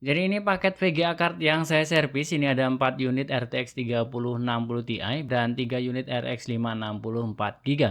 Jadi ini paket VGA card yang saya servis, ini ada 4 unit RTX 3060 Ti dan 3 unit RX 560 4 GB.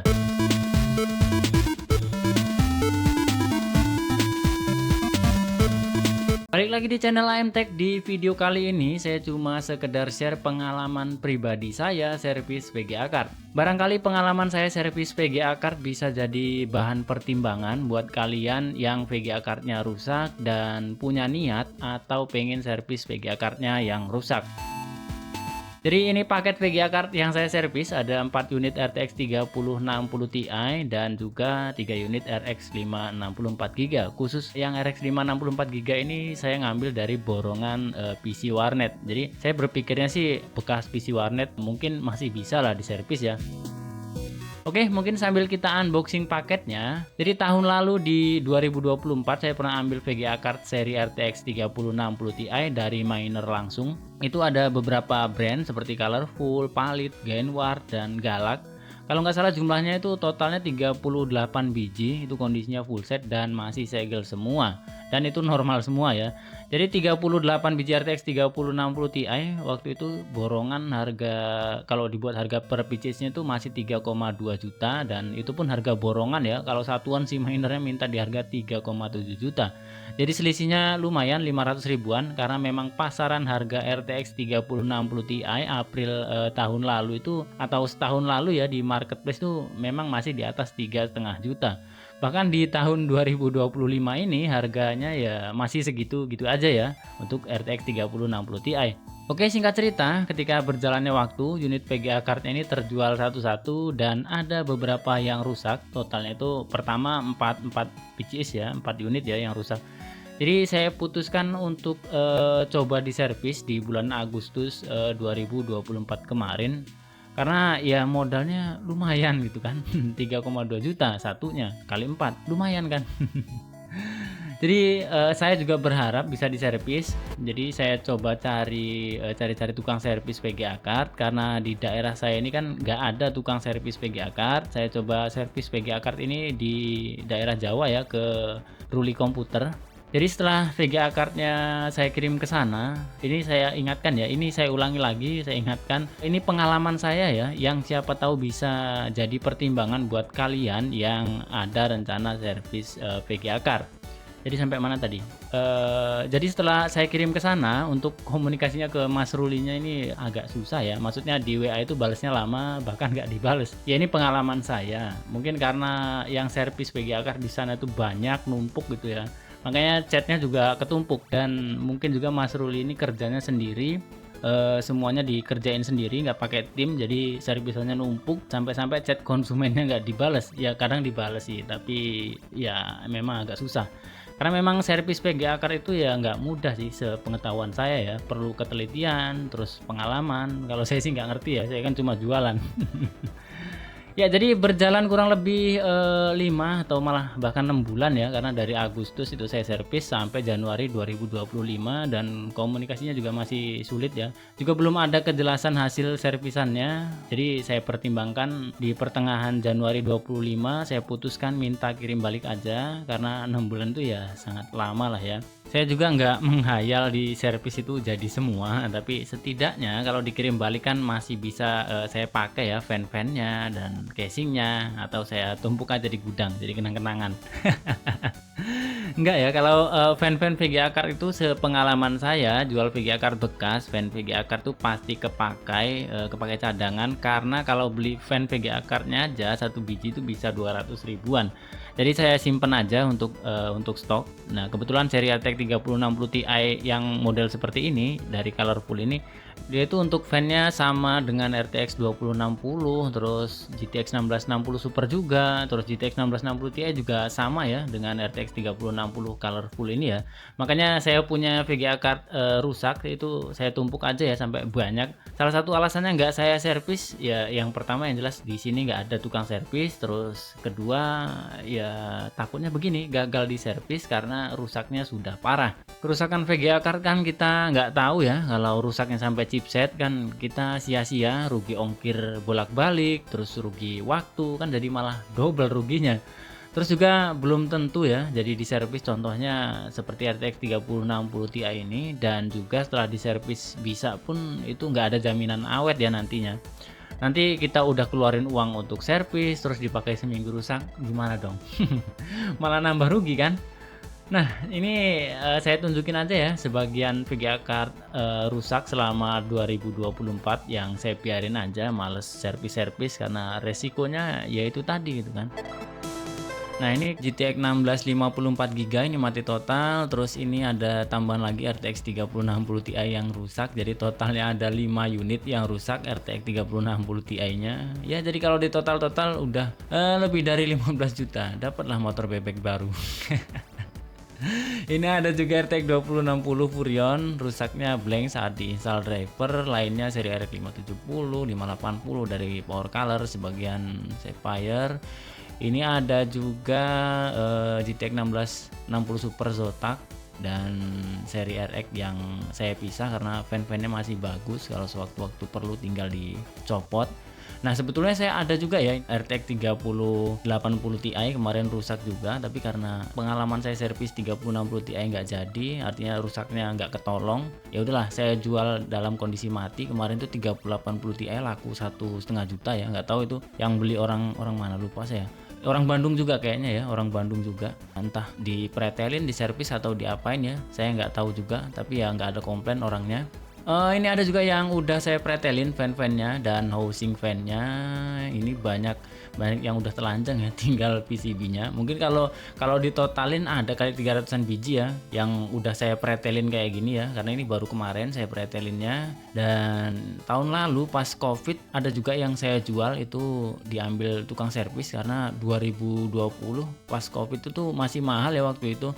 Balik lagi di channel AM Tech. Di video kali ini saya cuma sekedar share pengalaman pribadi saya servis VGA card. Barangkali pengalaman saya servis VGA card bisa jadi bahan pertimbangan buat kalian yang VGA cardnya rusak dan punya niat atau pengen servis VGA cardnya yang rusak. Jadi ini paket VGA card yang saya servis ada 4 unit RTX 3060 Ti dan juga 3 unit RX 560 4 GB. Khusus yang RX 560 4 GB ini saya ngambil dari borongan PC warnet. Jadi saya berpikirnya sih bekas PC warnet mungkin masih bisa lah diservis ya. Oke, mungkin sambil kita unboxing paketnya. Jadi tahun lalu di 2024 saya pernah ambil VGA card seri RTX 3060 Ti dari miner langsung. Itu ada beberapa brand seperti Colorful, Palit, Gainward, dan Galak. Kalau nggak salah jumlahnya itu totalnya 38 biji, itu kondisinya full set dan masih segel semua. Dan itu normal semua ya. Jadi 38 biji RTX 3060 Ti waktu itu borongan harga, kalau dibuat harga per piecesnya itu masih 3,2 juta dan itu pun harga borongan ya. Kalau satuan si minernya minta di harga 3,7 juta. Jadi selisihnya lumayan 500 ribuan karena memang pasaran harga RTX 3060 Ti April tahun lalu itu atau setahun lalu ya di marketplace tuh memang masih di atas 3,5 juta. Bahkan di tahun 2025 ini harganya ya masih segitu-gitu aja ya untuk RTX 3060 Ti. Oke, singkat cerita, ketika berjalannya waktu, unit VGA card ini terjual satu-satu dan ada beberapa yang rusak. Totalnya itu pertama 4 pieces ya, 4 unit ya yang rusak. Jadi saya putuskan untuk coba diservis di bulan Agustus 2024 kemarin. Karena ya modalnya lumayan gitu kan. 3,2 juta satunya kali 4 lumayan kan. Jadi saya juga berharap bisa diservis. Jadi saya coba cari-cari tukang servis VGA card karena di daerah saya ini kan nggak ada tukang servis VGA card. Saya coba servis VGA card ini di daerah Jawa ya, ke Ruli Komputer. Jadi setelah VGA card-nya saya kirim ke sana, ini saya ingatkan ya, ini saya ulangi lagi, saya ingatkan, ini pengalaman saya ya, yang siapa tahu bisa jadi pertimbangan buat kalian yang ada rencana servis VGA card. Jadi sampai mana tadi? Jadi setelah saya kirim ke sana, untuk komunikasinya ke Mas Rulinya ini agak susah ya. Maksudnya di WA itu balasnya lama, bahkan nggak dibales. Ya ini pengalaman saya. Mungkin karena yang servis VGA card di sana itu banyak, numpuk gitu ya. Makanya chatnya juga ketumpuk dan mungkin juga Mas Ruli ini kerjanya sendiri. Semuanya dikerjain sendiri, nggak pakai tim, jadi servisannya numpuk sampai-sampai chat konsumennya nggak dibales. Ya kadang dibales sih, tapi ya memang agak susah. Karena memang servis VGA card itu ya nggak mudah sih, sepengetahuan saya ya, perlu ketelitian, terus pengalaman. Kalau saya sih nggak ngerti ya, saya kan cuma jualan. Ya, jadi berjalan kurang lebih 5 atau malah bahkan 6 bulan ya, karena dari Agustus itu saya servis sampai Januari 2025 dan komunikasinya juga masih sulit ya. Juga belum ada kejelasan hasil servisannya. Jadi saya pertimbangkan di pertengahan Januari 25 saya putuskan minta kirim balik aja karena 6 bulan itu ya sangat lama lah ya. Saya juga nggak menghayal di servis itu jadi semua, tapi setidaknya kalau dikirim balik kan masih bisa saya pakai ya fan-fannya dan casingnya, atau saya tumpuk aja di gudang jadi kenang-kenangan. Enggak ya, kalau fan-fan VGA card itu sepengalaman saya jual VGA card bekas, fan VGA card tuh pasti kepakai cadangan, karena kalau beli fan VGA cardnya aja satu biji itu bisa 200 ribuan. Jadi saya simpen aja untuk stok. Nah, kebetulan seri RTX 3060 Ti yang model seperti ini dari Colorful ini, dia itu untuk fan-nya sama dengan RTX 2060, terus GTX 1660 Super juga, terus GTX 1660 Ti juga sama ya dengan RTX 3060 Colorful ini ya. Makanya saya punya VGA card rusak itu saya tumpuk aja ya sampai banyak. Salah satu alasannya nggak saya servis ya, yang pertama yang jelas di sini nggak ada tukang servis, terus kedua ya takutnya begini, gagal di servis karena rusaknya sudah parah. Kerusakan VGA card kan kita nggak tahu ya, kalau rusaknya sampai chipset kan kita sia-sia, rugi ongkir bolak-balik, terus rugi waktu, kan jadi malah double ruginya. Terus juga belum tentu ya, jadi di servis contohnya seperti RTX 3060 Ti ini, dan juga setelah diservis bisa pun itu nggak ada jaminan awet ya nantinya. Nanti kita udah keluarin uang untuk servis, terus dipakai seminggu rusak, gimana dong? Malah nambah rugi kan? Nah, ini saya tunjukin aja ya sebagian VGA card rusak selama 2024 yang saya biarin aja, males servis-servis karena resikonya yaitu tadi gitu kan. Nah, ini GTX 1650 4GB ini mati total, terus ini ada tambahan lagi RTX 3060 Ti yang rusak, jadi totalnya ada 5 unit yang rusak RTX 3060 Ti-nya. Ya, jadi kalau di total-total udah lebih dari 15 juta, dapatlah motor bebek baru. Ini ada juga RTX 2060 Furion, rusaknya blank saat diinstal driver, lainnya seri RX 570, 580 dari Power Color, sebagian Sapphire. Ini ada juga GTX 1660 Super Zotac dan seri RX yang saya pisah karena fan-fannya masih bagus, kalau sewaktu-waktu perlu tinggal dicopot. Nah, sebetulnya saya ada juga ya RTX 3080 Ti kemarin rusak juga, tapi karena pengalaman saya servis 3060 Ti nggak jadi, artinya rusaknya nggak ketolong, ya udahlah saya jual dalam kondisi mati. Kemarin tuh 3080 Ti laku 1,5 juta ya, nggak tahu itu yang beli orang mana, lupa saya. Orang Bandung juga kayaknya ya, orang Bandung juga, entah dipretelin, diservis atau diapain ya, saya nggak tahu juga, tapi ya nggak ada komplain orangnya. Ini ada juga yang udah saya pretelin fan-fannya dan housing fan-nya. Ini banyak yang udah telanjang ya, tinggal PCB-nya. Mungkin kalau ditotalin ada kali 300-an biji ya yang udah saya pretelin kayak gini ya, karena ini baru kemarin saya pretelinnya. Dan tahun lalu pas Covid ada juga yang saya jual, itu diambil tukang servis karena 2020 pas Covid itu tuh masih mahal ya waktu itu.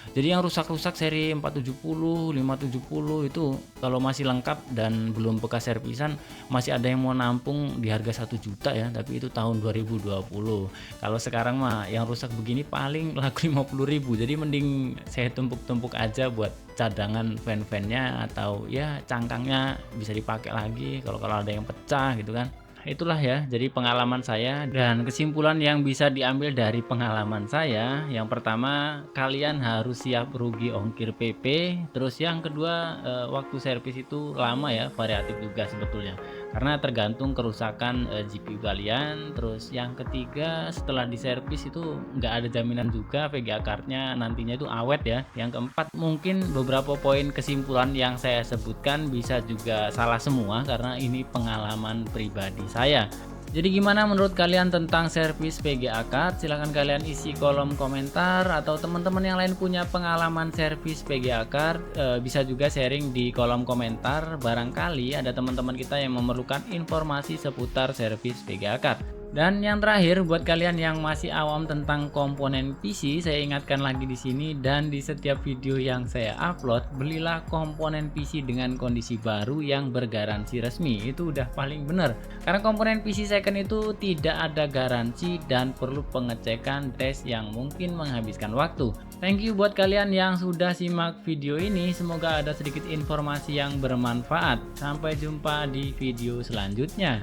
Jadi yang rusak-rusak seri 470, 570 itu kalau masih lengkap dan belum bekas servisan masih ada yang mau nampung di harga 1 juta ya, tapi itu tahun 2020. Kalau sekarang mah yang rusak begini paling laku 50.000. Jadi mending saya tumpuk-tumpuk aja buat cadangan fan-fannya, atau ya cangkangnya bisa dipakai lagi kalau ada yang pecah gitu kan. Itulah ya, jadi pengalaman saya dan kesimpulan yang bisa diambil dari pengalaman saya. Yang pertama, kalian harus siap rugi ongkir PP. Terus yang kedua, waktu servis itu lama ya, variatif juga sebetulnya, karena tergantung kerusakan GPU kalian. Terus yang ketiga, setelah diservis itu nggak ada jaminan juga VGA cardnya nantinya itu awet ya. Yang keempat, mungkin beberapa poin kesimpulan yang saya sebutkan bisa juga salah semua karena ini pengalaman pribadi saya. Jadi gimana menurut kalian tentang servis VGA card? Silahkan kalian isi kolom komentar, atau teman-teman yang lain punya pengalaman servis VGA card bisa juga sharing di kolom komentar. Barangkali ada teman-teman kita yang memerlukan informasi seputar servis VGA card. Dan yang terakhir, buat kalian yang masih awam tentang komponen PC, saya ingatkan lagi di sini dan di setiap video yang saya upload, belilah komponen PC dengan kondisi baru yang bergaransi resmi. Itu udah paling benar. Karena komponen PC second itu tidak ada garansi dan perlu pengecekan tes yang mungkin menghabiskan waktu. Thank you buat kalian yang sudah simak video ini. Semoga ada sedikit informasi yang bermanfaat. Sampai jumpa di video selanjutnya.